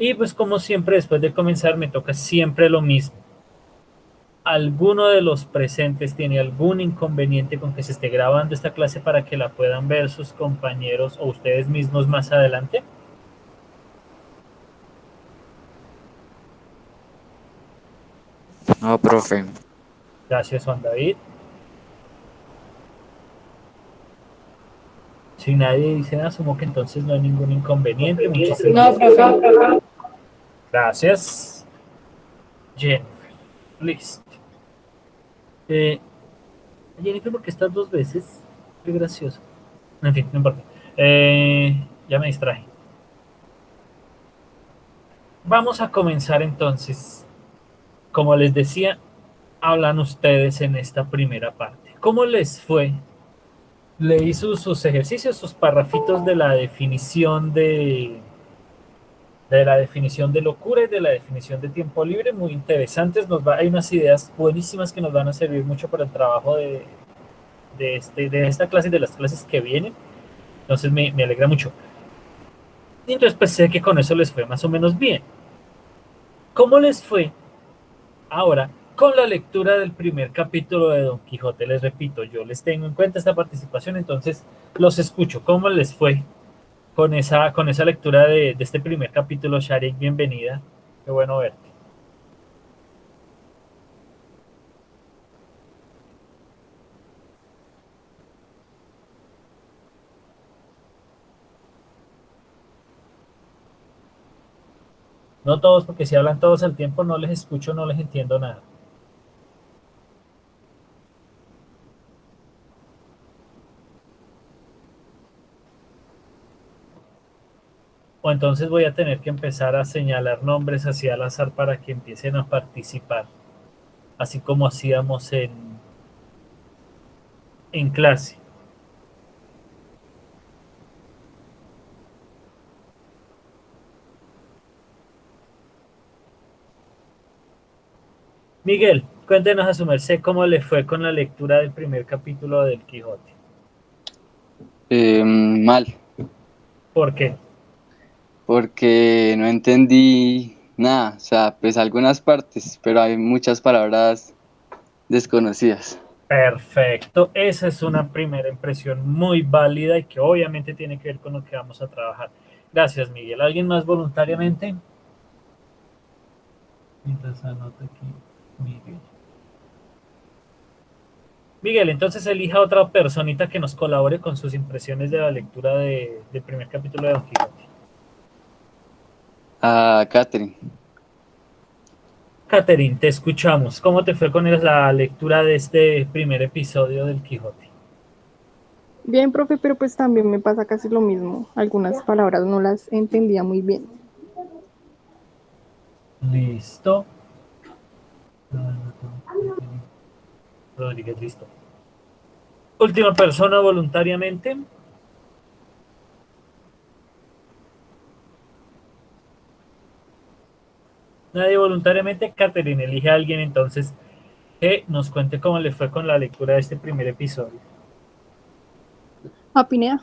Y pues como siempre, después de comenzar me toca siempre lo mismo. ¿Alguno de los presentes tiene algún inconveniente con que se esté grabando esta clase para que la puedan ver sus compañeros o ustedes mismos más adelante? No, profe. Gracias, Juan David. Si nadie dice nada, asumo que entonces no hay ningún inconveniente. No, Muchísimas profe. gracias, Jennifer. Listo. Eh, Jennifer, ¿por qué estás dos veces? Qué gracioso. En fin, no importa. Ya me distraje. Vamos a comenzar entonces. Como les decía, hablan ustedes en esta primera parte. ¿Cómo les fue? Leí sus ejercicios, sus parrafitos de la definición de locura y de la definición de tiempo libre, muy interesantes. Hay unas ideas buenísimas que nos van a servir mucho para el trabajo de esta clase y de las clases que vienen. Entonces me alegra mucho. Y entonces pensé que con eso les fue más o menos bien. ¿Cómo les fue ahora con la lectura del primer capítulo de Don Quijote? Les repito, yo les tengo en cuenta esta participación, entonces los escucho. ¿Cómo les fue con esa lectura de este primer capítulo? Sharik, bienvenida. Qué bueno verte. No todos, porque si hablan todos al tiempo no les escucho, no les entiendo nada. O entonces voy a tener que empezar a señalar nombres así al azar para que empiecen a participar, así como hacíamos en clase. Miguel, cuéntenos a su merced cómo le fue con la lectura del primer capítulo del Quijote. Mal, ¿Por qué? porque no entendí nada, o sea, pues algunas partes, pero hay muchas palabras desconocidas. Perfecto, esa es una primera impresión muy válida y que obviamente tiene que ver con lo que vamos a trabajar. Gracias, Miguel. ¿Alguien más voluntariamente? Mientras anota aquí, Miguel. Miguel, entonces elija otra personita que nos colabore con sus impresiones de la lectura del primer capítulo de Don Quijote. A Catherine. Catherine, te escuchamos. ¿Cómo te fue con la lectura de este primer episodio del Quijote? Bien, profe, pero pues también me pasa casi lo mismo. Algunas palabras no las entendía muy bien. Listo. Rodríguez, listo. Última persona voluntariamente. Nadie voluntariamente. Catherine, elige a alguien entonces que nos cuente cómo le fue con la lectura de este primer episodio. A Pinea.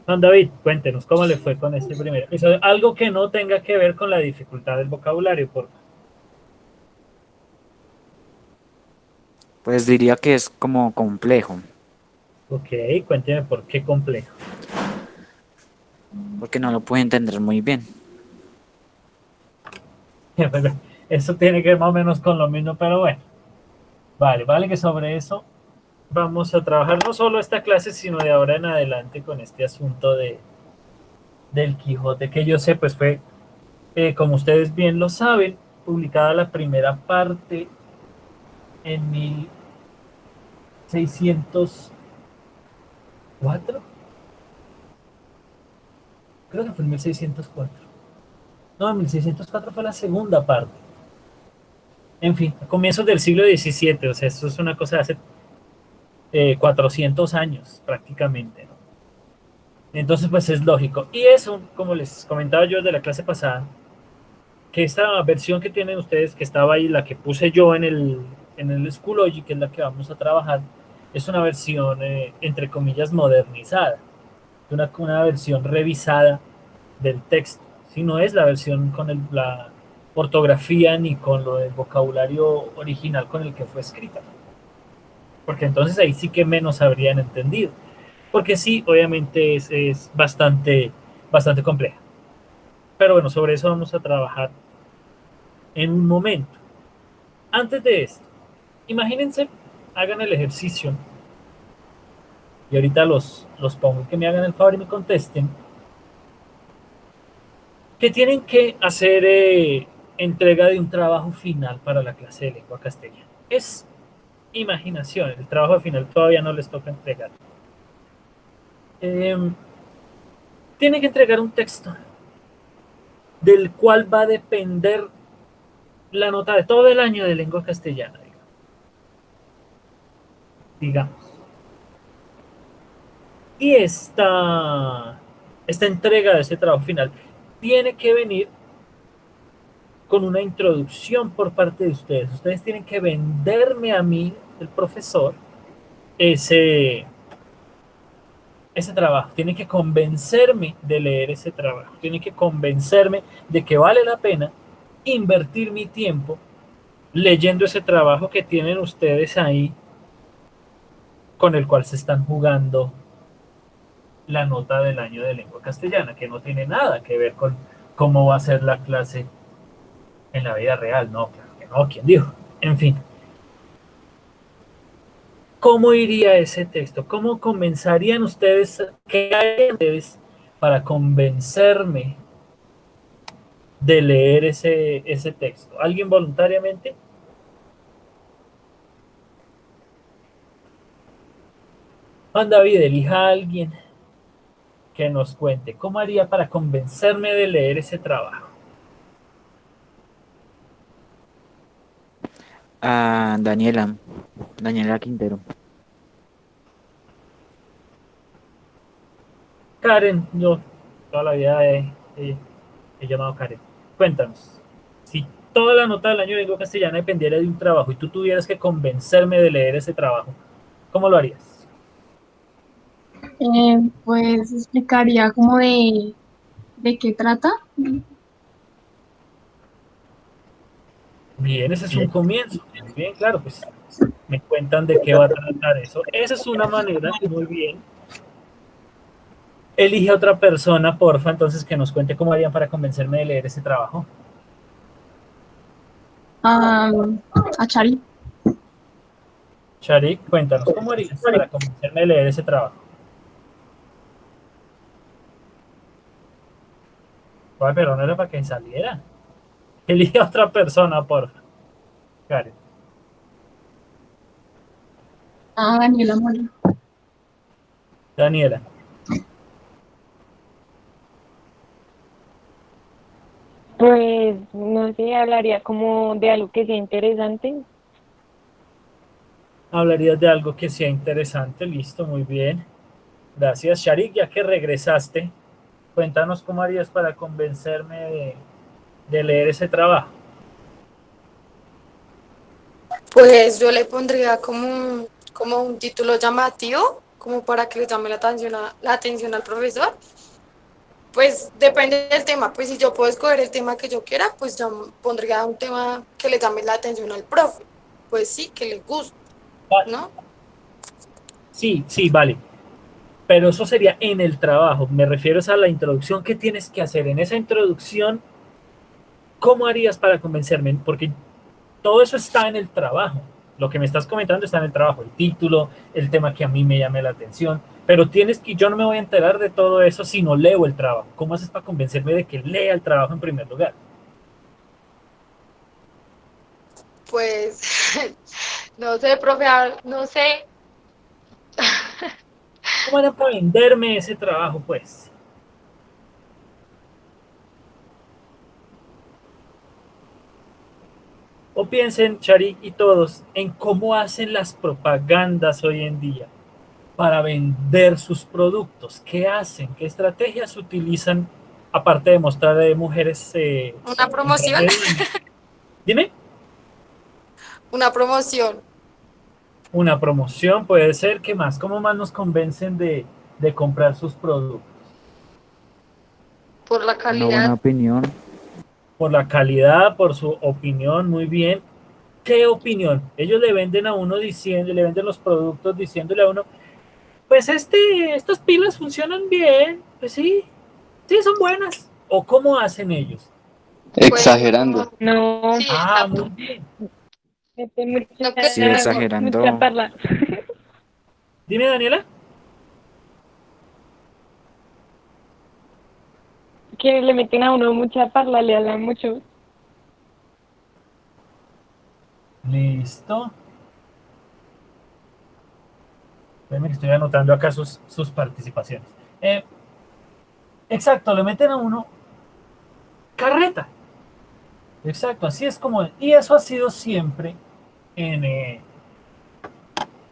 Juan David, cuéntenos cómo le fue con este primer episodio. Algo que no tenga que ver con la dificultad del vocabulario, por Pues diría que es como complejo, ok, cuénteme por qué complejo. porque no lo puedo entender muy bien. Eso tiene que ver más o menos con lo mismo, pero bueno, vale que sobre eso vamos a trabajar no solo esta clase, sino de ahora en adelante con este asunto del Quijote, que yo sé, pues fue, como ustedes bien lo saben, publicada la primera parte en 1604. Creo que fue en 1604. No, en 1604 fue la segunda parte. En fin, a comienzos del siglo XVII, o sea, esto es una cosa de hace 400 años prácticamente, ¿no? Entonces, pues es lógico. Y eso, como les comentaba yo de la clase pasada, que esta versión que tienen ustedes, que estaba ahí, la que puse yo en el Schoology, que es la que vamos a trabajar, es una versión, entre comillas, modernizada, una versión revisada del texto, Si no es la versión con la ortografía ni con lo del vocabulario original con el que fue escrita. Porque entonces ahí sí que menos habrían entendido. Porque sí, obviamente es bastante compleja. Pero bueno, sobre eso vamos a trabajar en un momento. Antes de esto, imagínense, hagan el ejercicio y ahorita los pongo que me hagan el favor y me contesten que tienen que hacer entrega de un trabajo final para la clase de lengua castellana. Es imaginación, el trabajo final todavía no les toca entregar. Eh, Tienen que entregar un texto del cual va a depender la nota de todo el año de lengua castellana, digamos. Y esta entrega de ese trabajo final tiene que venir con una introducción por parte de ustedes. Ustedes tienen que venderme a mí, el profesor, ese, ese trabajo. Tienen que convencerme de leer ese trabajo. Tienen que convencerme de que vale la pena invertir mi tiempo leyendo ese trabajo que tienen ustedes ahí, con el cual se están jugando la nota del año de lengua castellana, que no tiene nada que ver con cómo va a ser la clase en la vida real. No, claro que no, ¿quién dijo? En fin, ¿cómo iría ese texto? ¿Cómo comenzarían ustedes? ¿Qué harían ustedes para convencerme de leer ese texto? ¿Alguien voluntariamente? Juan David, elija a alguien que nos cuente cómo haría para convencerme de leer ese trabajo. Ah, Daniela Quintero. Karen, yo toda la vida he llamado Karen. Cuéntanos, si toda la nota del año de lengua castellana dependiera de un trabajo y tú tuvieras que convencerme de leer ese trabajo, ¿cómo lo harías? Pues explicaría como de qué trata. Bien, ese es un comienzo. Muy bien, claro, pues me cuentan de qué va a tratar eso. Esa es una manera, muy bien. Elige a otra persona, porfa, entonces que nos cuente cómo harían para convencerme de leer ese trabajo. A, a Chari. Sharik, cuéntanos, ¿cómo harías para convencerme de leer ese trabajo? Ay, pero no era para que saliera. Elige a otra persona, porfa. Karen. A Daniela Mora. Daniela. Pues no sé, hablaría como de algo que sea interesante. Hablarías de algo que sea interesante. Listo, muy bien. Gracias, Sharik. Ya que regresaste, cuéntanos cómo harías para convencerme de leer ese trabajo. Pues yo le pondría como un título llamativo, como para que le llame la atención al profesor. Pues depende del tema, pues si yo puedo escoger el tema que yo quiera, pues yo pondría un tema que le llame la atención al profe. Pues sí, que le guste, ¿no? Sí, sí, vale. Pero eso sería en el trabajo. Me refiero a la introducción que tienes que hacer. En esa introducción, ¿cómo harías para convencerme? Porque todo eso está en el trabajo. Lo que me estás comentando está en el trabajo, el título, el tema que a mí me llame la atención. Pero yo no me voy a enterar de todo eso si no leo el trabajo. ¿Cómo haces para convencerme de que lea el trabajo en primer lugar? Pues no sé, profe, no sé. ¿Cómo harán para venderme ese trabajo, pues? O piensen, Charik y todos, en cómo hacen las propagandas hoy en día para vender sus productos. ¿Qué hacen? ¿Qué estrategias utilizan aparte de mostrar mujeres Una en traje promoción, de baño? Dime, una promoción. una promoción puede ser. ¿Qué más? ¿Cómo más nos convencen de comprar sus productos? Por la Una buena calidad. opinión. Por la calidad, por su opinión, muy bien. ¿Qué opinión? Ellos le venden a uno diciendo, le venden los productos diciéndole a uno, pues estas pilas funcionan bien, pues sí, sí, son buenas. ¿O cómo hacen ellos? Pues Exagerando. No, sí, Ah, muy exacto. bien. mete No que Sí, sea mejor. mucha exagerando. parla. Dime, Daniela. Que le meten a uno mucha parla, le hablan mucho. Listo. Déjenme que estoy anotando acá sus participaciones. Eh, exacto, le meten a uno carreta. Exacto, así es como... Y eso ha sido siempre en,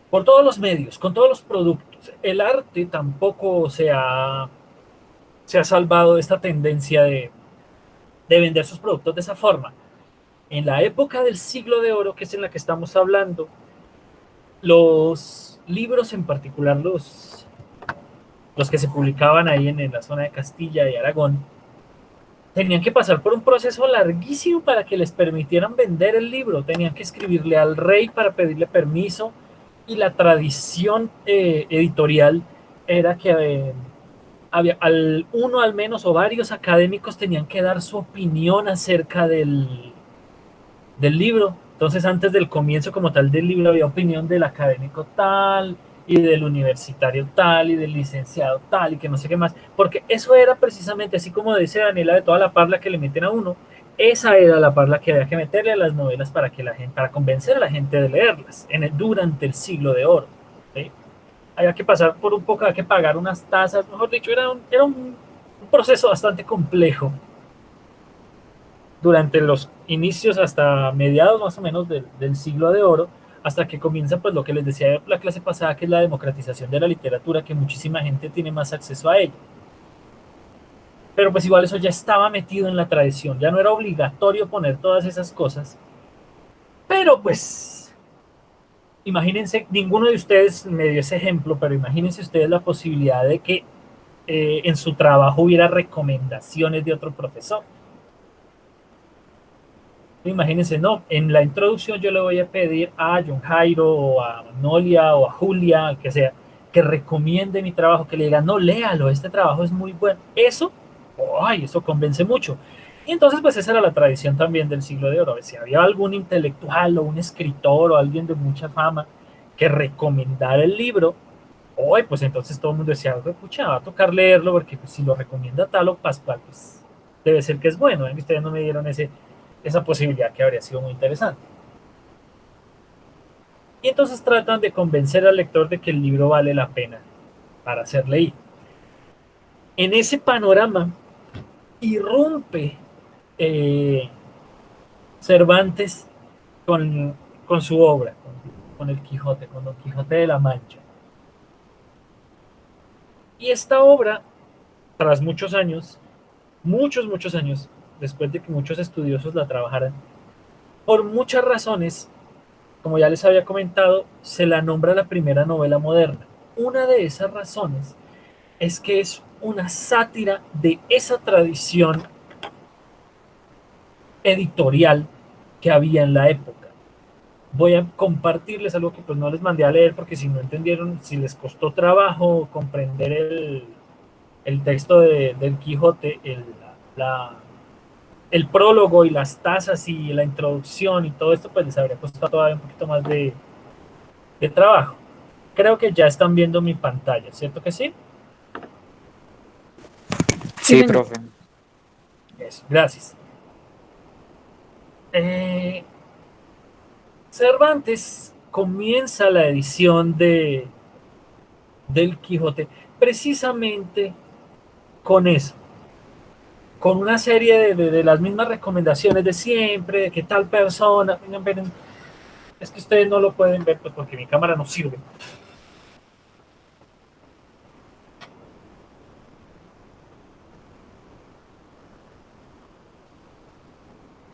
por todos los medios, con todos los productos. El arte tampoco se ha salvado de esta tendencia de vender sus productos de esa forma. En la época del siglo de oro, que es en la que estamos hablando, los libros en particular, los que se publicaban ahí en la zona de Castilla y Aragón, tenían que pasar por un proceso larguísimo para que les permitieran vender el libro. Tenían que escribirle al rey para pedirle permiso y la tradición editorial era que había uno al menos o varios académicos tenían que dar su opinión acerca del libro. Entonces, antes del comienzo como tal del libro, había opinión del académico tal y del universitario tal y del licenciado tal y que no sé qué más, porque eso era precisamente, así como dice Daniela, de toda la parla que le meten a uno, esa era la parla que había que meterle a las novelas para que la gente, para convencer a la gente de leerlas durante el siglo de oro. ¿Sí? Había que pasar por un poco, había que pagar unas tasas, mejor dicho, era un proceso bastante complejo durante los inicios hasta mediados más o menos del siglo de oro, hasta que comienza pues lo que les decía la clase pasada, que es la democratización de la literatura, que muchísima gente tiene más acceso a ella. Pero pues igual eso ya estaba metido en la tradición, ya no era obligatorio poner todas esas cosas. Pero pues, imagínense, ninguno de ustedes me dio ese ejemplo, pero imagínense ustedes la posibilidad de que en su trabajo hubiera recomendaciones de otro profesor. Imagínense, no, en la introducción yo le voy a pedir a John Jairo o a Nolia o a Julia, al que sea, que recomiende mi trabajo, que le diga, no, léalo, este trabajo es muy bueno. Eso, ay, eso convence mucho. Y entonces, pues esa era la tradición también del siglo de oro. Si había algún intelectual o un escritor o alguien de mucha fama que recomendara el libro, hoy, pues entonces todo el mundo decía, pucha, va a tocar leerlo porque pues, si lo recomienda tal o Pascual, pues debe ser que es bueno. ¿Eh? Ustedes no me dieron esa posibilidad que habría sido muy interesante. Y entonces tratan de convencer al lector de que el libro vale la pena para ser leído. En ese panorama irrumpe eh, Cervantes con su obra, con el Quijote, con Don Quijote de la Mancha. Y esta obra, tras muchos años, después de que muchos estudiosos la trabajaran, por muchas razones, como ya les había comentado, se la nombra la primera novela moderna. Una de esas razones es que es una sátira de esa tradición editorial que había en la época. Voy a compartirles algo que pues no les mandé a leer porque si no entendieron, si les costó trabajo comprender el texto del Quijote, el prólogo y las tasas y la introducción y todo esto, pues les habría costado todavía un poquito más de trabajo. Creo que ya están viendo mi pantalla, ¿cierto que sí? Sí, profe. Eso, gracias. Cervantes comienza la edición del Quijote precisamente con eso, con una serie de las mismas recomendaciones de siempre, de que tal persona, es que ustedes no lo pueden ver pues porque mi cámara no sirve.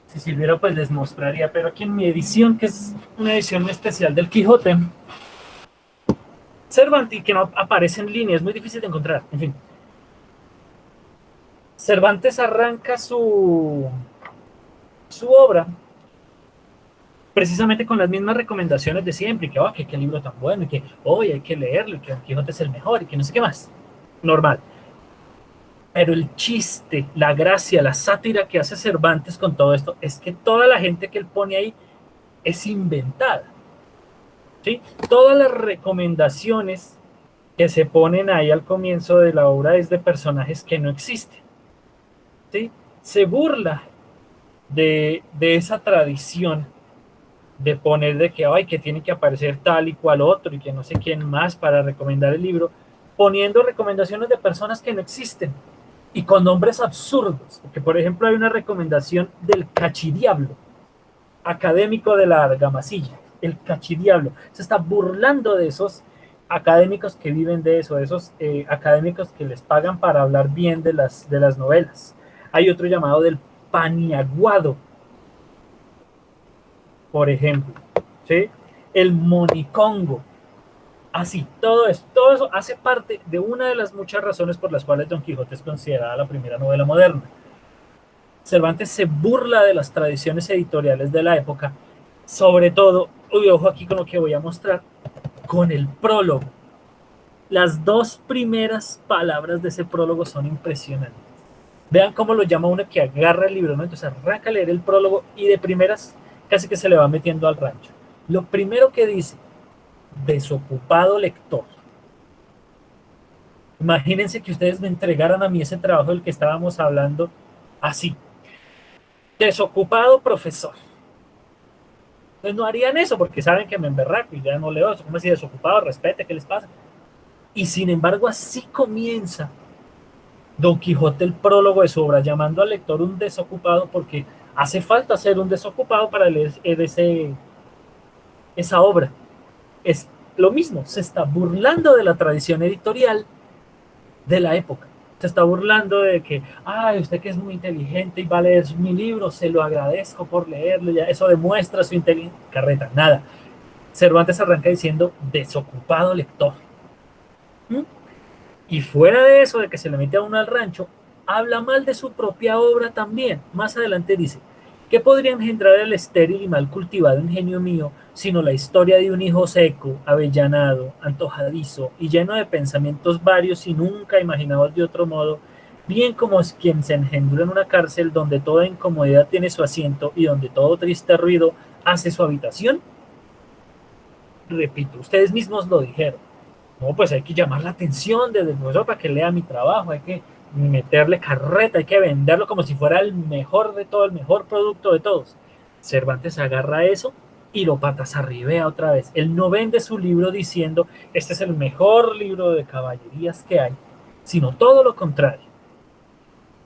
Si sirviera pues les mostraría, pero aquí en mi edición, que es una edición especial del Quijote, Cervantes, que no aparece en línea, es muy difícil de encontrar, en fin. Cervantes arranca su obra precisamente con las mismas recomendaciones de siempre, que, que qué libro tan bueno, y que hoy hay que leerlo, y que Don Quijote es el mejor, y que no sé qué más. Normal. Pero el chiste, la gracia, la sátira que hace Cervantes con todo esto es que toda la gente que él pone ahí es inventada. ¿Sí? Todas las recomendaciones que se ponen ahí al comienzo de la obra es de personajes que no existen. ¿Sí? Se burla de esa tradición de poner de que, ay, que tiene que aparecer tal y cual otro y que no sé quién más para recomendar el libro, poniendo recomendaciones de personas que no existen y con nombres absurdos. Porque, por ejemplo, hay una recomendación del cachidiablo, académico de la Argamasilla, el cachidiablo. Se está burlando de esos académicos que viven de eso, de esos académicos que les pagan para hablar bien de las novelas. Hay otro llamado del paniaguado, por ejemplo, ¿sí? El monicongo. Así, todo eso hace parte de una de las muchas razones por las cuales Don Quijote es considerada la primera novela moderna. Cervantes se burla de las tradiciones editoriales de la época, sobre todo, ojo aquí con lo que voy a mostrar, con el prólogo. Las dos primeras palabras de ese prólogo son impresionantes. Vean cómo lo llama uno que agarra el libro, ¿no? Entonces arranca a leer el prólogo y de primeras casi que se le va metiendo al rancho. Lo primero que dice, desocupado lector. Imagínense que ustedes me entregaran a mí ese trabajo del que estábamos hablando así. Desocupado profesor. Pues no harían eso porque saben que me emberraco y ya no leo eso. ¿Cómo así desocupado? Respete, ¿qué les pasa? Y sin embargo así comienza Don Quijote el prólogo de su obra, llamando al lector un desocupado porque hace falta ser un desocupado para leer esa obra. Es lo mismo, se está burlando de la tradición editorial de la época. Se está burlando de que, ay, usted que es muy inteligente y va a leer mi libro, se lo agradezco por leerlo, ya eso demuestra su inteligencia. Carreta, nada. Cervantes arranca diciendo desocupado lector. Y fuera de eso, de que se le mete a uno al rancho, habla mal de su propia obra también. Más adelante dice, ¿qué podría engendrar el estéril y mal cultivado ingenio mío, sino la historia de un hijo seco, avellanado, antojadizo y lleno de pensamientos varios y nunca imaginados de otro modo, bien como es quien se engendró en una cárcel donde toda incomodidad tiene su asiento y donde todo triste ruido hace su habitación? Repito, ustedes mismos lo dijeron. No, pues hay que llamar la atención desde el profesor para que lea mi trabajo, hay que meterle carreta, hay que venderlo como si fuera el mejor de todo, el mejor producto de todos. Cervantes agarra eso y lo patas arribea otra vez. Él no vende su libro diciendo, este es el mejor libro de caballerías que hay, sino todo lo contrario.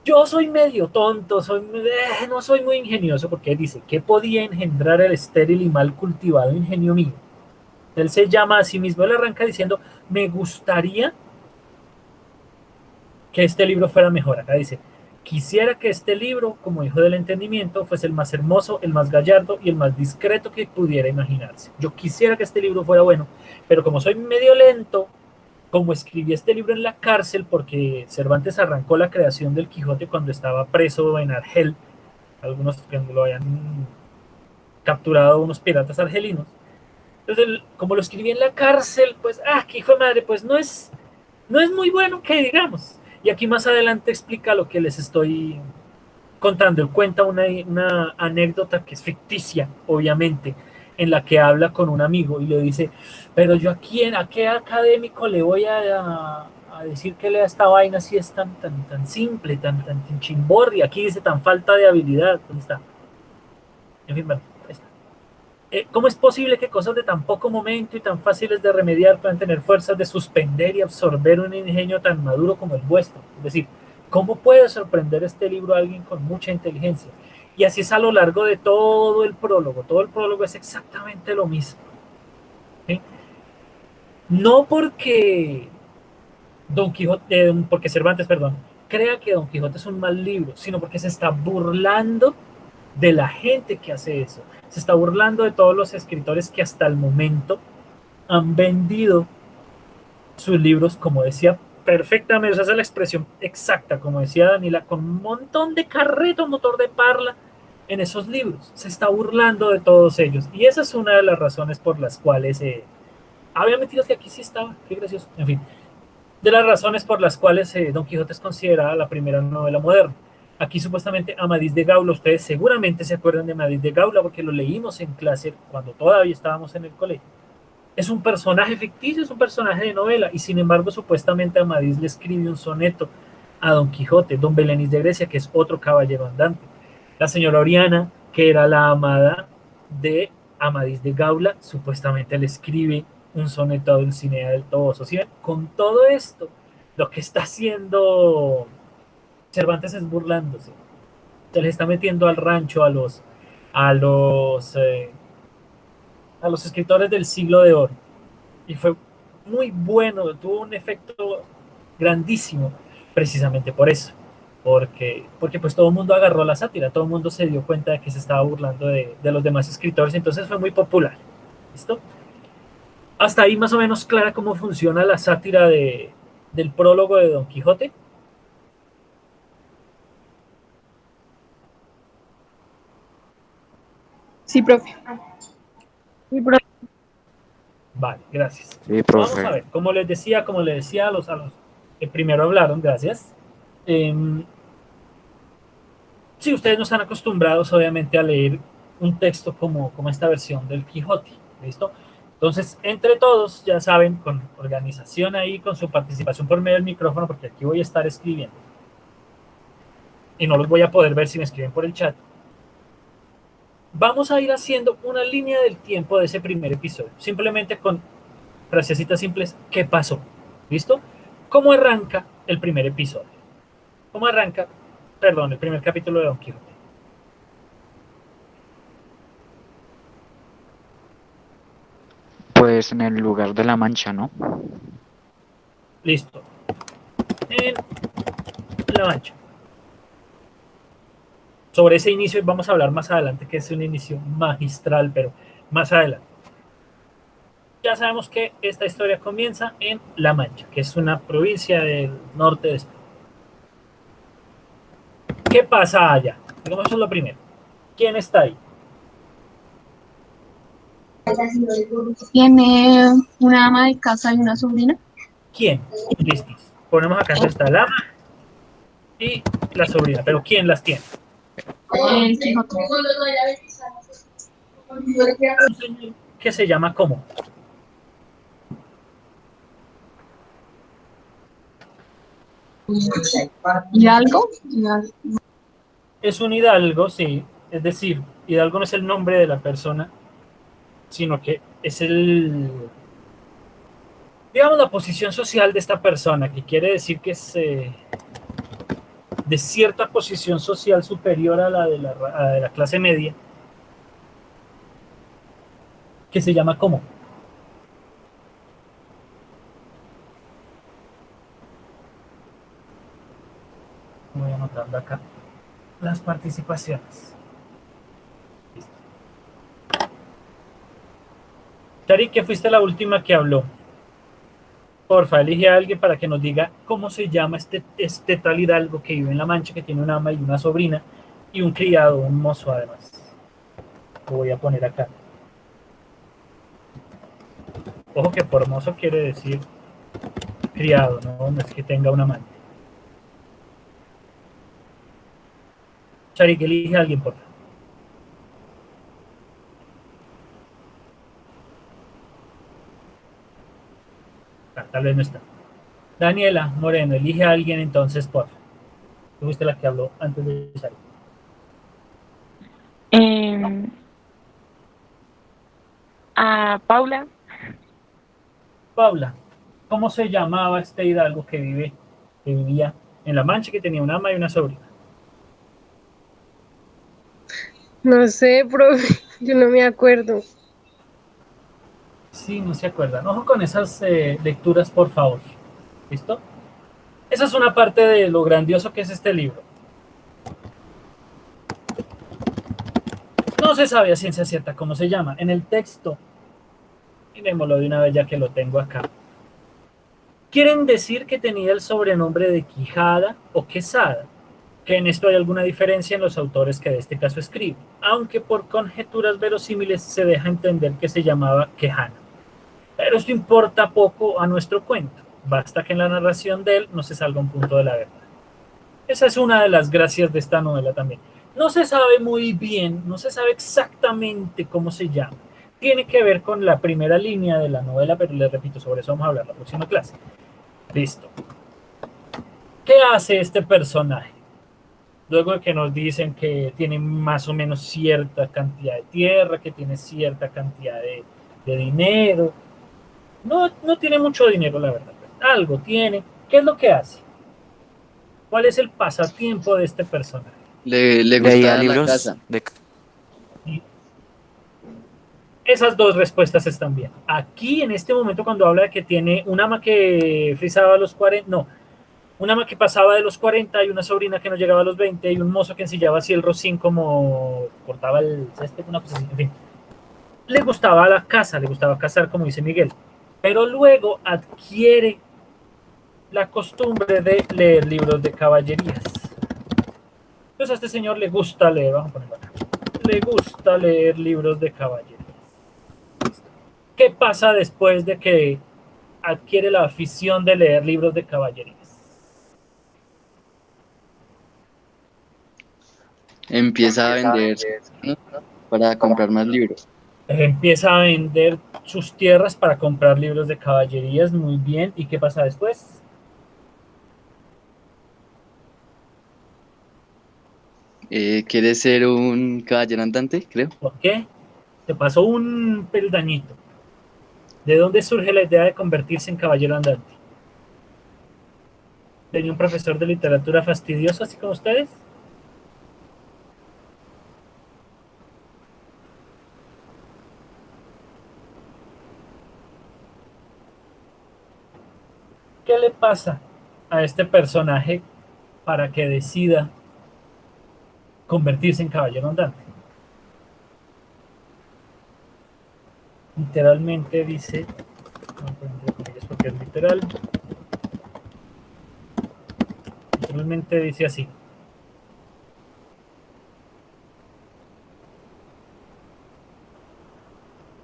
Yo soy medio tonto, no soy muy ingenioso, porque él dice, ¿qué podía engendrar el estéril y mal cultivado ingenio mío? Él se llama a sí mismo, él arranca diciendo, me gustaría que este libro fuera mejor. Acá dice, quisiera que este libro, como hijo del entendimiento, fuese el más hermoso, el más gallardo y el más discreto que pudiera imaginarse. Yo quisiera que este libro fuera bueno, pero como soy medio lento, como escribí este libro en la cárcel, porque Cervantes arrancó la creación del Quijote cuando estaba preso en Argel, algunos cuando lo habían capturado unos piratas argelinos. Entonces, como lo escribí en la cárcel, pues, qué hijo de madre, pues no es muy bueno que digamos. Y aquí más adelante explica lo que les estoy contando. Él cuenta una anécdota que es ficticia, obviamente, en la que habla con un amigo y le dice, pero yo a qué académico le voy a decir que lea esta vaina si es tan simple, tan chimborri. Aquí dice tan falta de habilidad. ¿Dónde está? En fin, bueno. ¿Cómo es posible que cosas de tan poco momento y tan fáciles de remediar puedan tener fuerzas de suspender y absorber un ingenio tan maduro como el vuestro? Es decir, ¿cómo puede sorprender este libro a alguien con mucha inteligencia? Y así es a lo largo de todo el prólogo. Todo el prólogo es exactamente lo mismo. ¿Sí? No porque porque Cervantes, crea que Don Quijote es un mal libro, sino porque se está burlando de la gente que hace eso. Se está burlando de todos los escritores que hasta el momento han vendido sus libros, como decía perfectamente, o sea, esa es la expresión exacta, como decía Daniela, con un montón de carreto, motor de parla en esos libros. Se está burlando de todos ellos. Y esa es una de las razones por las cuales... había mentiras que aquí sí estaba, qué gracioso. En fin, de las razones por las cuales Don Quijote es considerada la primera novela moderna. Aquí supuestamente Amadís de Gaula, ustedes seguramente se acuerdan de Amadís de Gaula porque lo leímos en clase cuando todavía estábamos en el colegio. Es un personaje ficticio, es un personaje de novela, y sin embargo supuestamente Amadís le escribe un soneto a Don Quijote, Don Belenis de Grecia, que es otro caballero andante. La señora Oriana, que era la amada de Amadís de Gaula, supuestamente le escribe un soneto a Dulcinea del Toboso. ¿Sí ven? Con todo esto, lo que está haciendo Cervantes es burlándose. Se les está metiendo al rancho a los, eh, a los escritores del siglo de oro. Y fue muy bueno, tuvo un efecto grandísimo, precisamente por eso. Porque pues todo el mundo agarró la sátira, todo el mundo se dio cuenta de que se estaba burlando de los demás escritores, entonces fue muy popular. ¿Listo? Hasta ahí más o menos clara cómo funciona la sátira del prólogo de Don Quijote. Sí, profe. Vale, gracias. Sí, Vamos a profe. ver, como les decía a los que primero hablaron, gracias. Sí, ustedes no están acostumbrados, obviamente, a leer un texto como esta versión del Quijote, ¿listo? Entonces, entre todos, ya saben, con organización ahí, con su participación por medio del micrófono, porque aquí voy a estar escribiendo, y no los voy a poder ver si me escriben por el chat, vamos a ir haciendo una línea del tiempo de ese primer episodio, simplemente con frasecitas simples, ¿qué pasó? ¿Listo? ¿Cómo arranca el primer episodio? ¿Cómo arranca, perdón, el primer capítulo de Don Quijote? Pues en el lugar de la Mancha, ¿no? Listo. En La Mancha. Sobre ese inicio vamos a hablar más adelante, que es un inicio magistral, pero más adelante. Ya sabemos que esta historia comienza en La Mancha, que es una provincia del norte de España. ¿Qué pasa allá? Digamos, eso es lo primero. ¿Quién está ahí? Tiene una ama de casa y una sobrina. ¿Quién? Listos. Ponemos acá entonces está la ama y la sobrina, pero ¿quién las tiene? El Quijote. Un señor que se llama ¿cómo? Hidalgo. Es un hidalgo, sí. Es decir, hidalgo no es el nombre de la persona, sino que es digamos, la posición social de esta persona, que quiere decir que es de cierta posición social superior a la de la clase media, que se llama ¿cómo? Voy anotando acá las participaciones. Listo. Chari, que fuiste la última que habló. Porfa, elige a alguien para que nos diga cómo se llama este tal hidalgo que vive en La Mancha, que tiene una ama y una sobrina, y un criado, un mozo además. Lo voy a poner acá. Ojo que por mozo quiere decir criado, no es que tenga un amante. Chari, que elige a alguien, por favor. Tal vez no está. Daniela Moreno, elige a alguien entonces, por favor. Tú fuiste la que habló antes de salir. A Paula. Paula, ¿cómo se llamaba este hidalgo que vivía en La Mancha, que tenía una ama y una sobrina? No sé, profe, yo no me acuerdo. Sí, no se acuerdan. Ojo con esas lecturas, por favor. ¿Listo? Esa es una parte de lo grandioso que es este libro. No se sabe a ciencia cierta cómo se llama. En el texto, miremoslo de una vez ya que lo tengo acá. Quieren decir que tenía el sobrenombre de Quijada o Quesada, que en esto hay alguna diferencia en los autores que de este caso escriben, aunque por conjeturas verosímiles se deja entender que se llamaba Quejana. Pero esto importa poco a nuestro cuento, basta que en la narración de él no se salga un punto de la verdad. Esa es una de las gracias de esta novela también. No se sabe muy bien, no se sabe exactamente cómo se llama. Tiene que ver con la primera línea de la novela, pero les repito, sobre eso vamos a hablar la próxima clase. Listo. ¿Qué hace este personaje? Luego de que nos dicen que tiene más o menos cierta cantidad de tierra, que tiene cierta cantidad de dinero. No tiene mucho dinero, la verdad. Algo tiene. ¿Qué es lo que hace? ¿Cuál es el pasatiempo de este personaje? Le Leía gustaba la libros casa. de... Y esas dos respuestas están bien. Aquí, en este momento, cuando habla de que tiene un ama que frisaba a los 40, no, un ama que pasaba de los 40 y una sobrina que no llegaba a los 20 y un mozo que ensillaba así el rocín como cortaba el césped, una cosa así, en fin. Le gustaba la casa, le gustaba cazar, como dice Miguel, pero luego adquiere la costumbre de leer libros de caballerías. Entonces a este señor le gusta leer, vamos a ponerlo acá, le gusta leer libros de caballerías. ¿Qué pasa después de que adquiere la afición de leer libros de caballerías? Empieza a vender, ¿no? Para comprar más libros. Empieza a vender sus tierras para comprar libros de caballerías, muy bien. ¿Y qué pasa después? ¿Quiere ser un caballero andante? Creo. ¿Por qué? Te pasó un peldañito. ¿De dónde surge la idea de convertirse en caballero andante? ¿Tenía un profesor de literatura fastidioso así como ustedes? ¿Qué le pasa a este personaje para que decida convertirse en caballero andante? Literalmente dice, porque es literal, literalmente dice así.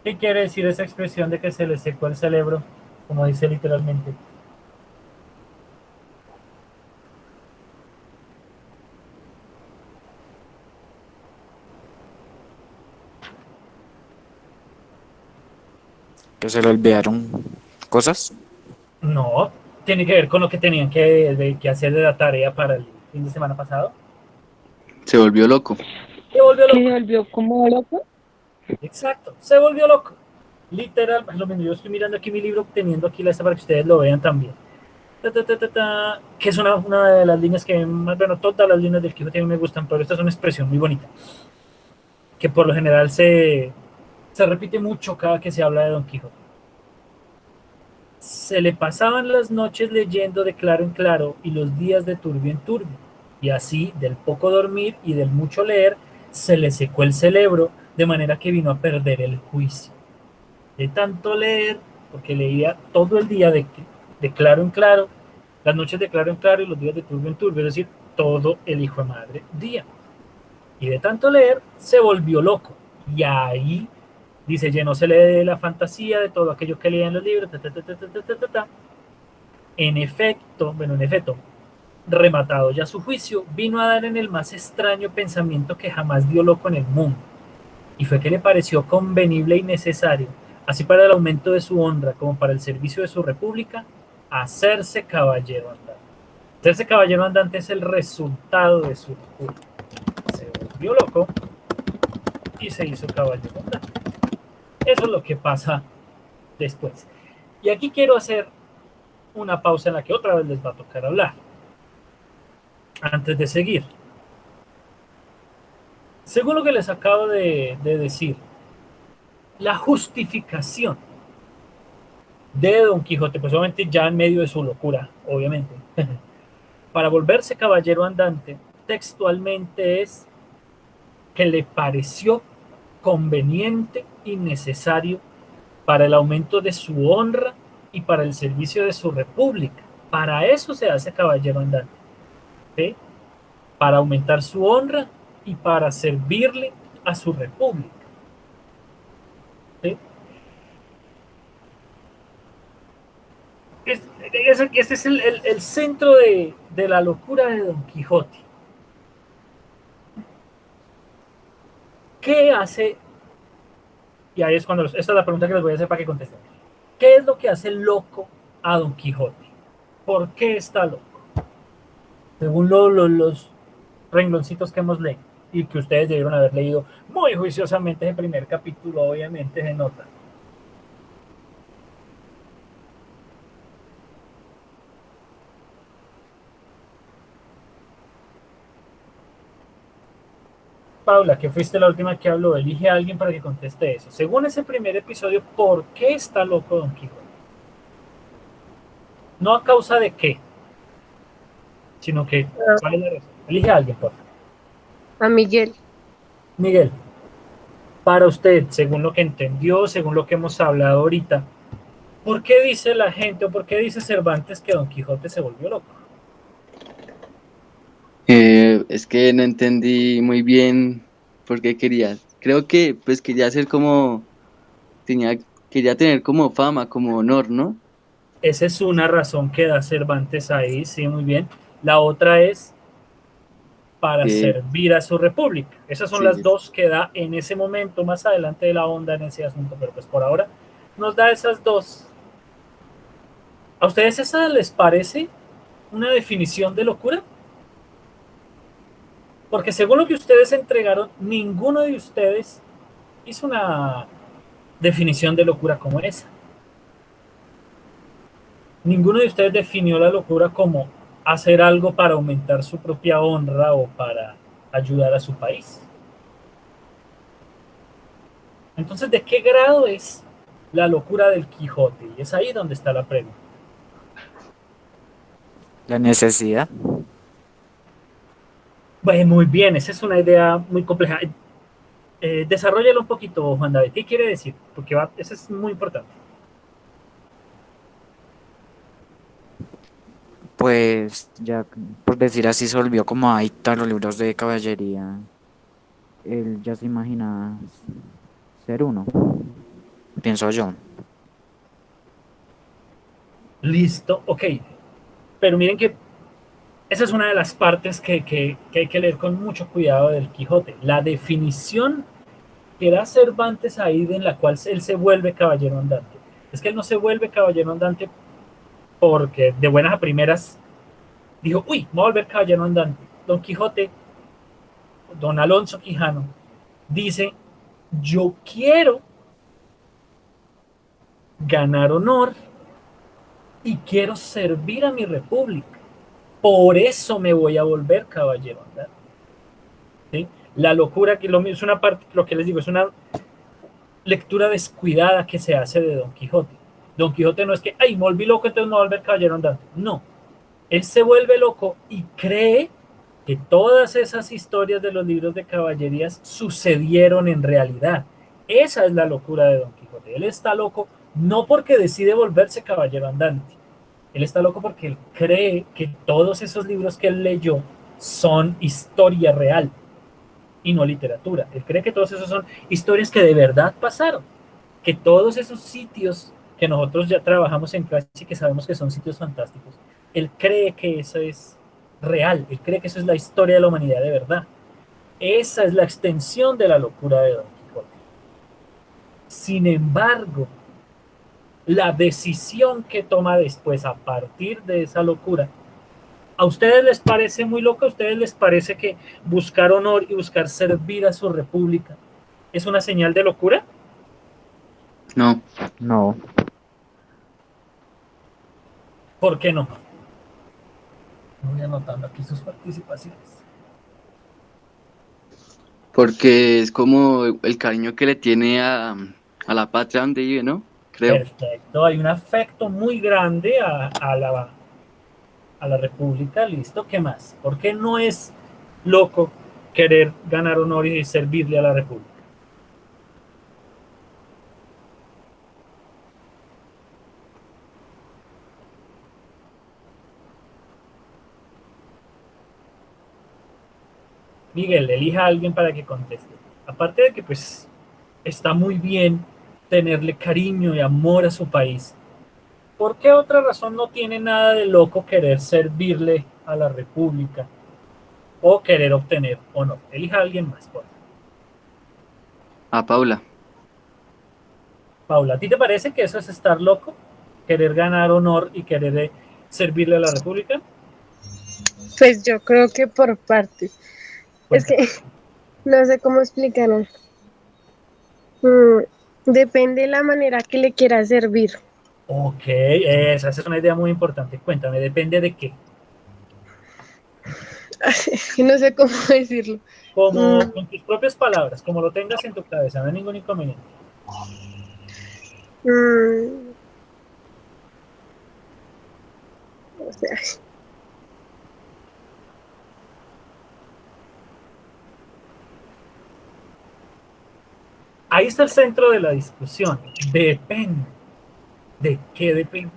¿Qué quiere decir esa expresión de que se le secó el cerebro, como dice literalmente? que se le olvidaron cosas. No, tiene que ver con lo que tenían que hacer de la tarea para el fin de semana pasado. Se volvió loco. Se volvió ¿Que se loco. volvió como loco? Exacto, se volvió loco. Literal, lo mismo, yo estoy mirando aquí mi libro, teniendo aquí la esta para que ustedes lo vean también. Que es una de las líneas que más, bueno, todas las líneas del Quijote a mí me gustan, pero esta es una expresión muy bonita, que por lo general se repite mucho cada que se habla de Don Quijote. Se le pasaban las noches leyendo de claro en claro y los días de turbio en turbio, y así, del poco dormir y del mucho leer, se le secó el cerebro, de manera que vino a perder el juicio. De tanto leer, porque leía todo el día de claro en claro, las noches de claro en claro y los días de turbio en turbio, es decir, todo el hijo de madre día. Y de tanto leer, se volvió loco. Y ahí, dice, llenóse de la fantasía de todo aquello que leía en los libros. En efecto, rematado ya su juicio, vino a dar en el más extraño pensamiento que jamás dio loco en el mundo. Y fue que le pareció convenible y necesario, así para el aumento de su honra como para el servicio de su república, hacerse caballero andante. Hacerse caballero andante es el resultado de su locura. Se volvió loco y se hizo caballero andante. Eso es lo que pasa después. Y aquí quiero hacer una pausa en la que otra vez les va a tocar hablar. Antes de seguir. Según lo que les acabo de decir, la justificación de Don Quijote, pues obviamente ya en medio de su locura, obviamente, para volverse caballero andante, textualmente es que le pareció conveniente y necesario para el aumento de su honra y para el servicio de su república. Para eso se hace caballero andante, ¿sí? Para aumentar su honra y para servirle a su república, ¿sí? Este es el centro de la locura de Don Quijote. ¿Qué hace? Y ahí es cuando, esta es la pregunta que les voy a hacer para que contesten. ¿Qué es lo que hace loco a Don Quijote? ¿Por qué está loco? Según los rengloncitos que hemos leído y que ustedes debieron haber leído muy juiciosamente el primer capítulo, obviamente se nota. Paula, que fuiste la última que habló, elige a alguien para que conteste eso. Según ese primer episodio, ¿por qué está loco Don Quijote? No a causa de qué, sino que, ¿cuál es la razón? Elige a alguien, por favor. A Miguel. Miguel, para usted, según lo que entendió, según lo que hemos hablado ahorita, ¿por qué dice la gente o por qué dice Cervantes que Don Quijote se volvió loco? Es que no entendí muy bien por qué quería. Creo que pues quería ser como, quería tener como fama, como honor, ¿no? Esa es una razón que da Cervantes ahí, sí, muy bien. La otra es para Que servir a su república. Esas son sí, las dos que da en ese momento, más adelante de la onda en ese asunto, pero pues por ahora nos da esas dos. ¿A ustedes esa les parece una definición de locura? Porque según lo que ustedes entregaron, ninguno de ustedes hizo una definición de locura como esa. Ninguno de ustedes definió la locura como hacer algo para aumentar su propia honra o para ayudar a su país. Entonces, ¿de qué grado es la locura del Quijote? Y es ahí donde está la pregunta. La necesidad. Bueno, muy bien, esa es una idea muy compleja. Desarrollalo un poquito, Juan David. ¿Qué quiere decir? Porque eso es muy importante. Pues ya, por decir así, se volvió como adicto a los libros de caballería. Él ya se imagina ser uno, pienso yo. Listo, ok. Pero miren que esa es una de las partes que hay que leer con mucho cuidado del Quijote. La definición que da Cervantes ahí en la cual él se vuelve caballero andante. Es que él no se vuelve caballero andante porque de buenas a primeras dijo, uy, me voy a volver caballero andante. Don Quijote, don Alonso Quijano, dice, yo quiero ganar honor y quiero servir a mi república. Por eso me voy a volver caballero andante. ¿Sí? La locura, que es una parte, lo que les digo, es una lectura descuidada que se hace de Don Quijote. Don Quijote no es que, ay, me volví loco, entonces me voy a volver caballero andante. No, él se vuelve loco y cree que todas esas historias de los libros de caballerías sucedieron en realidad. Esa es la locura de Don Quijote. Él está loco no porque decide volverse caballero andante. Él está loco porque él cree que todos esos libros que él leyó son historia real y no literatura. Él cree que todos esos son historias que de verdad pasaron. Que todos esos sitios que nosotros ya trabajamos en clase y que sabemos que son sitios fantásticos, él cree que eso es real, él cree que eso es la historia de la humanidad de verdad. Esa es la extensión de la locura de Don Quijote. Sin embargo, la decisión que toma después a partir de esa locura, ¿a ustedes les parece muy loco? ¿A ustedes les parece que buscar honor y buscar servir a su república es una señal de locura? no, No, ¿Por qué no? Voy anotando aquí sus participaciones. porque es como el cariño que le tiene a la patria donde vive, ¿no? Creo. Perfecto, hay un afecto muy grande a la República, listo, ¿qué más? ¿Por qué no es loco querer ganar honor y servirle a la República? Miguel, elija a alguien para que conteste. Aparte de que pues está muy bien tenerle cariño y amor a su país, ¿por qué otra razón no tiene nada de loco querer servirle a la República o querer obtener honor? Elija a alguien más, por favor. A Paula. Paula, ¿a ti te parece que eso es estar loco? ¿Querer ganar honor y querer servirle a la República? Pues yo creo que por partes. Es Cuéntame. que no sé cómo explicarlo. Depende de la manera que le quiera servir. Ok, esa es una idea muy importante. Cuéntame, ¿depende de qué? Es que no sé cómo decirlo. Como Mm, con tus propias palabras, como lo tengas en tu cabeza, no hay ningún inconveniente. mm, o sea, Ahí está el centro de la discusión. Depende. ¿De qué depende?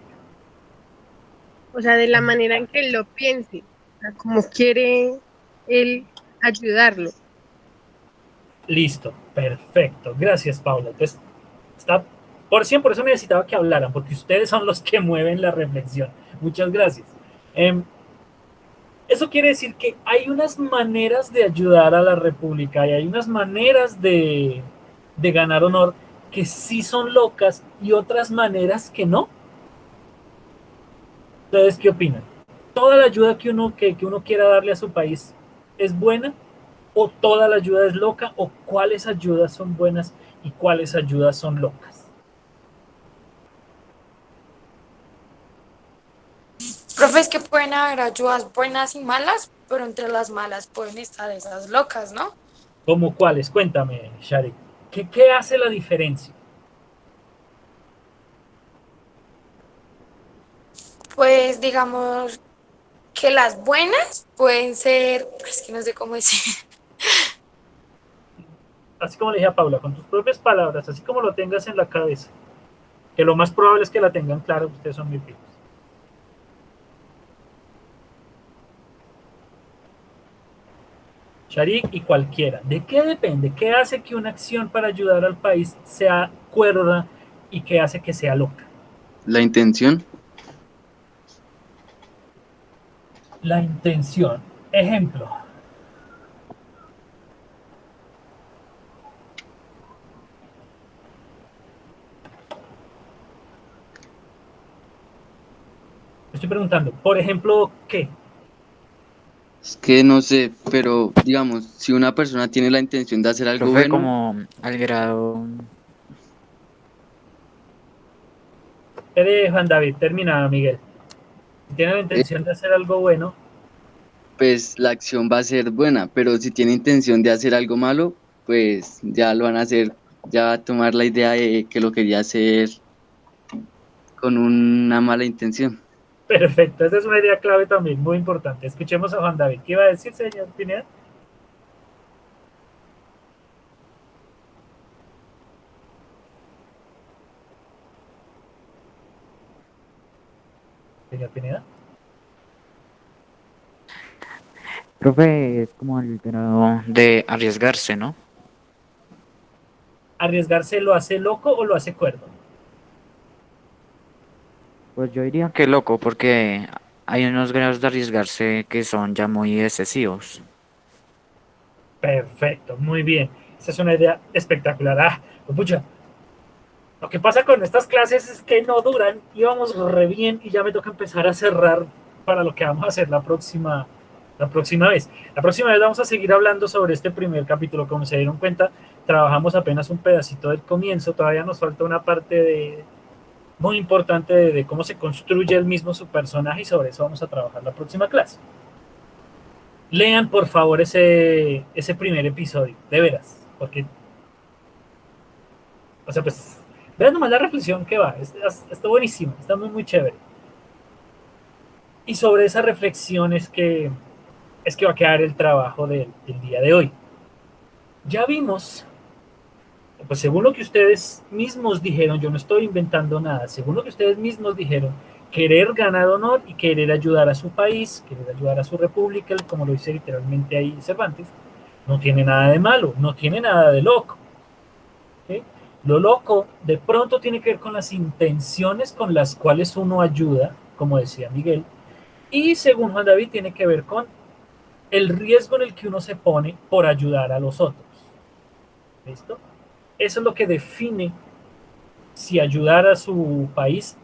o sea, de la manera en que él lo piense, o sea, como quiere él ayudarlo. Listo, perfecto. Gracias, Paula. Entonces, está por 100, por eso necesitaba que hablaran, porque ustedes son los que mueven la reflexión. Muchas gracias. Eso quiere decir que hay unas maneras de ayudar a la República y hay unas maneras de ganar honor que sí son locas y otras maneras que no. ¿Ustedes qué opinan? ¿Toda la ayuda que uno quiera darle a su país es buena? ¿O toda la ayuda es loca? ¿O cuáles ayudas son buenas y cuáles ayudas son locas? Profe, es que pueden haber ayudas buenas y malas, pero entre las malas pueden estar esas locas, ¿no? ¿Cómo cuáles? Cuéntame, Shari. ¿Qué hace la diferencia? Pues digamos que las buenas pueden ser, es que no sé cómo decir. Así como le dije a Paula, con tus propias palabras, así como lo tengas en la cabeza, que lo más probable es que la tengan clara, ustedes son mis hijos. Sharik y cualquiera. ¿De qué depende? ¿Qué hace que una acción para ayudar al país sea cuerda y qué hace que sea loca? La intención. La intención. Ejemplo. Estoy preguntando, por ejemplo, ¿qué? Es que no sé, pero digamos, si una persona tiene la intención de hacer algo Profe, bueno, como al grado, Juan David, termina, Miguel. Si tiene la eh, intención de hacer algo bueno, pues la acción va a ser buena, pero si tiene intención de hacer algo malo, pues ya lo van a hacer, ya va a tomar la idea de que lo quería hacer con una mala intención. perfecto. Esa es una idea clave también, muy importante. Escuchemos a Juan David. ¿Qué iba a decir, señor Pineda? Señor Pineda. profe, es como el grado de arriesgarse, ¿no? ¿Arriesgarse lo hace loco o lo hace cuerdo? Pues yo diría que loco, porque hay unos grados de arriesgarse que son ya muy excesivos. Perfecto, muy bien. Esa es una idea espectacular. Ah, pues pucha, lo que pasa con estas clases es que no duran, íbamos re bien y ya me toca empezar a cerrar para lo que vamos a hacer la próxima vez. La próxima vez vamos a seguir hablando sobre este primer capítulo. Como se dieron cuenta, trabajamos apenas un pedacito del comienzo, todavía nos falta una parte muy importante de cómo se construye el mismo su personaje y sobre eso vamos a trabajar la próxima clase. Lean por favor ese primer episodio, de veras, porque, o sea, pues, vean nomás la reflexión que va, está buenísimo, está muy, muy chévere. Y sobre esa reflexión es que va a quedar el trabajo del día de hoy. Ya vimos, pues según lo que ustedes mismos dijeron, yo no estoy inventando nada, según lo que ustedes mismos dijeron, querer ganar honor y querer ayudar a su país, querer ayudar a su república, como lo dice literalmente ahí Cervantes, No tiene nada de malo, no tiene nada de loco. ¿Sí? Lo loco de pronto tiene que ver con las intenciones con las cuales uno ayuda, como decía Miguel, y según Juan David tiene que ver con el riesgo en el que uno se pone por ayudar a los otros. ¿Listo? Eso es lo que define si ayudar a su país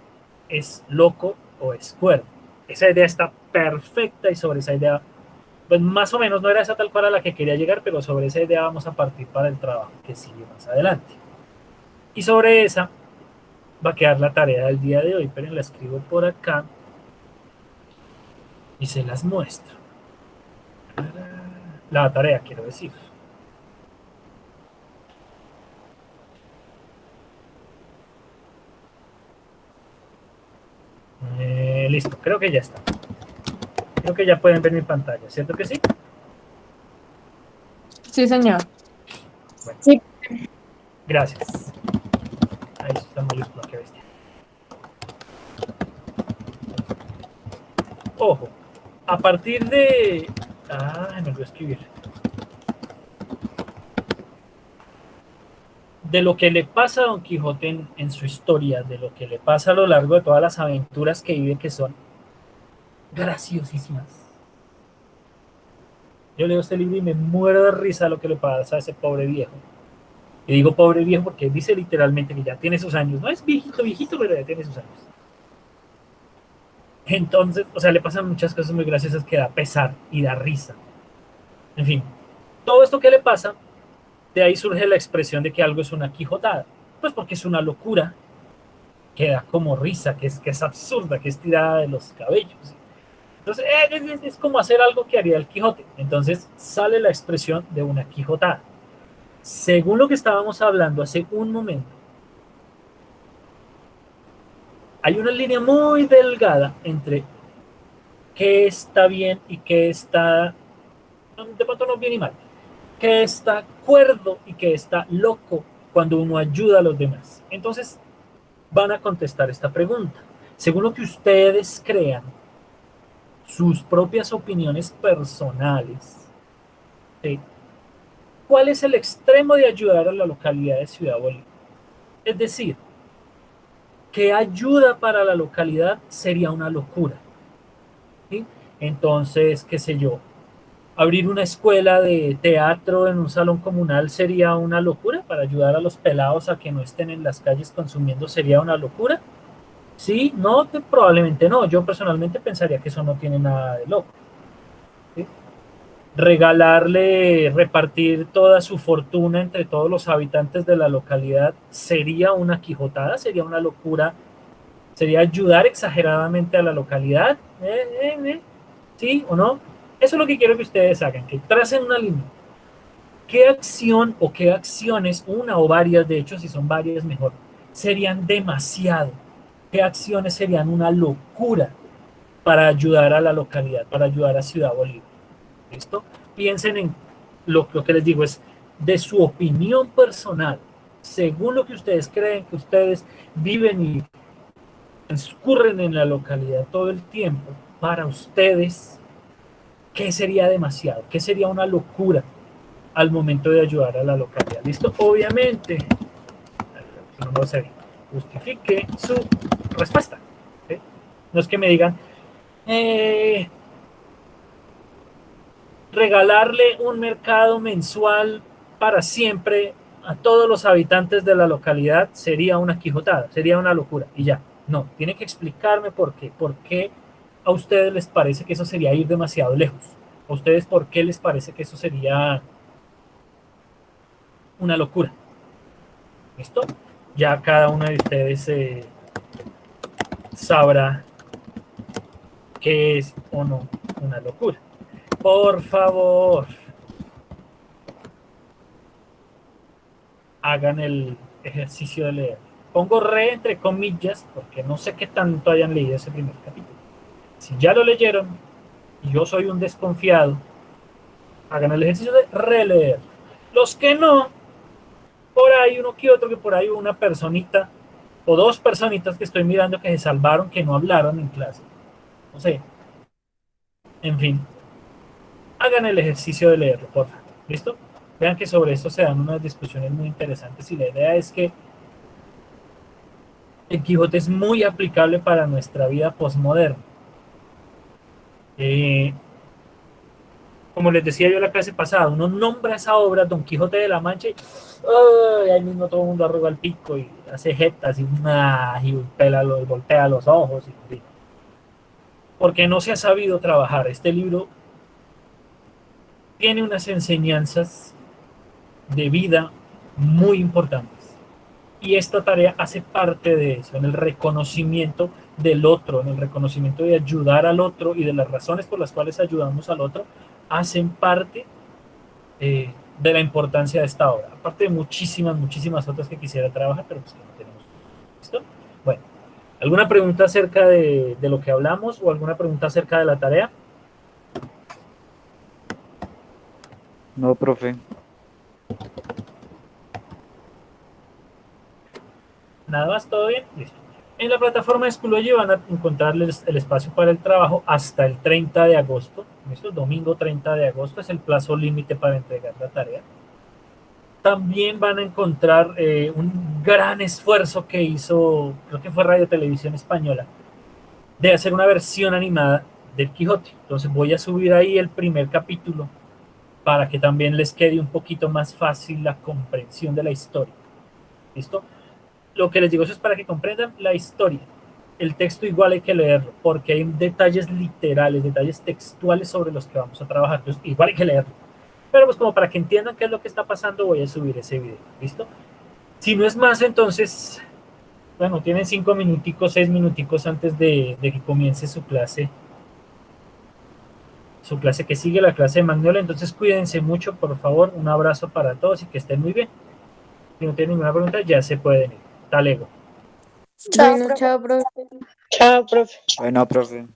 es loco o es cuerdo. Esa idea está perfecta y sobre esa idea, pues más o menos no era esa tal cual a la que quería llegar, pero sobre esa idea vamos a partir para el trabajo que sigue más adelante. Y sobre esa va a quedar la tarea del día de hoy, pero la escribo por acá y se las muestro. La tarea, quiero decir. Listo, creo que ya está. Creo que ya pueden ver mi pantalla, ¿cierto que sí? Sí, señor. Bueno, Sí. gracias. Ahí está mayúscula, qué bestia. Ojo, a partir de... me olvidé escribir. De lo que le pasa a Don Quijote en su historia, de lo que le pasa a lo largo de todas las aventuras que vive, que son graciosísimas. Yo leo este libro y me muero de risa lo que le pasa a ese pobre viejo. Y digo pobre viejo porque dice literalmente que ya tiene sus años. No es viejito, viejito, pero ya tiene sus años. Entonces, o sea, le pasan muchas cosas muy graciosas que da pesar y da risa. En fin, todo esto que le pasa, de ahí surge la expresión de que algo es una quijotada. Pues porque es una locura que da como risa, que es absurda, que es tirada de los cabellos. Entonces, es como hacer algo que haría el Quijote. Entonces, sale la expresión de una quijotada. Según lo que estábamos hablando hace un momento, hay una línea muy delgada entre qué está bien y qué está, de pronto no bien y mal, qué está cuerdo y qué está loco cuando uno ayuda a los demás. Entonces, van a contestar esta pregunta. Según lo que ustedes crean, sus propias opiniones personales, ¿sí? ¿Cuál es el extremo de ayudar a la localidad de Ciudad Bolívar? Es decir, ¿qué ayuda para la localidad sería una locura? ¿Sí? Entonces, qué sé yo, abrir una escuela de teatro en un salón comunal sería una locura para ayudar a los pelados a que no estén en las calles consumiendo, sería una locura. Sí, no, probablemente no. Yo personalmente pensaría que eso no tiene nada de loco. ¿Sí? Regalarle, repartir toda su fortuna entre todos los habitantes de la localidad sería una quijotada, sería una locura, sería ayudar exageradamente a la localidad. ¿Sí o no? Eso es lo que quiero que ustedes hagan, que tracen una línea. ¿Qué acción o qué acciones, una o varias, de hecho, si son varias mejor, serían demasiado? ¿Qué acciones serían una locura para ayudar a la localidad, para ayudar a Ciudad Bolívar? ¿Listo? Piensen en lo que les digo, es de su opinión personal, según lo que ustedes creen, que ustedes viven y transcurren en la localidad todo el tiempo, para ustedes, ¿qué sería demasiado? ¿Qué sería una locura al momento de ayudar a la localidad? ¿Listo? Obviamente, no sé, justifique su respuesta. ¿Sí? No es que me digan, regalarle un mercado mensual para siempre a todos los habitantes de la localidad sería una quijotada, sería una locura y ya. No, tiene que explicarme por qué a ustedes les parece que eso sería ir demasiado lejos. A ustedes por qué les parece que eso sería una locura. ¿Listo? Ya cada uno de ustedes sabrá qué es o no una locura. Por favor, hagan el ejercicio de leer. Pongo re entre comillas porque no sé qué tanto hayan leído ese primer capítulo. Si ya lo leyeron y yo soy un desconfiado, hagan el ejercicio de releer. Los que no, por ahí uno que otro, que por ahí una personita o dos personitas que estoy mirando que se salvaron, que no hablaron en clase. No sé. En fin, hagan el ejercicio de leerlo, por favor. ¿Listo? Vean que sobre esto se dan unas discusiones muy interesantes y la idea es que el Quijote es muy aplicable para nuestra vida postmoderna. Como les decía yo en la clase pasada, uno nombra esa obra, Don Quijote de la Mancha, y ahí mismo todo el mundo arruga el pico y hace jetas y voltea los ojos. Porque no se ha sabido trabajar. Este libro tiene unas enseñanzas de vida muy importantes. Y esta tarea hace parte de eso, en el reconocimiento del otro, en el reconocimiento de ayudar al otro y de las razones por las cuales ayudamos al otro, hacen parte de la importancia de esta obra. Aparte de muchísimas otras que quisiera trabajar, pero pues no tenemos. ¿Listo? Bueno, ¿alguna pregunta acerca de lo que hablamos o alguna pregunta acerca de la tarea? No, profe. Nada más, todo bien, listo. En la plataforma de Schoology van a encontrarles el espacio para el trabajo hasta el 30 de agosto. ¿Listo? Domingo 30 de agosto es el plazo límite para entregar la tarea. También van a encontrar un gran esfuerzo que hizo, creo que fue Radio Televisión Española, de hacer una versión animada del Quijote. Entonces voy a subir ahí el primer capítulo para que también les quede un poquito más fácil la comprensión de la historia. ¿Listo? Lo que les digo eso es para que comprendan la historia. El texto igual hay que leerlo, porque hay detalles literales, detalles textuales sobre los que vamos a trabajar. Entonces, igual hay que leerlo. Pero pues como para que entiendan qué es lo que está pasando, voy a subir ese video. ¿Listo? Si no es más, entonces, bueno, tienen 5 minuticos, 6 minuticos antes de que comience su clase que sigue, la clase de Magnolia. Entonces, cuídense mucho, por favor. Un abrazo para todos y que estén muy bien. Si no tienen ninguna pregunta, ya se pueden ir. Hasta luego. Chao, Bueno, profe. chao, profe. Chao, profe. Bueno, profe.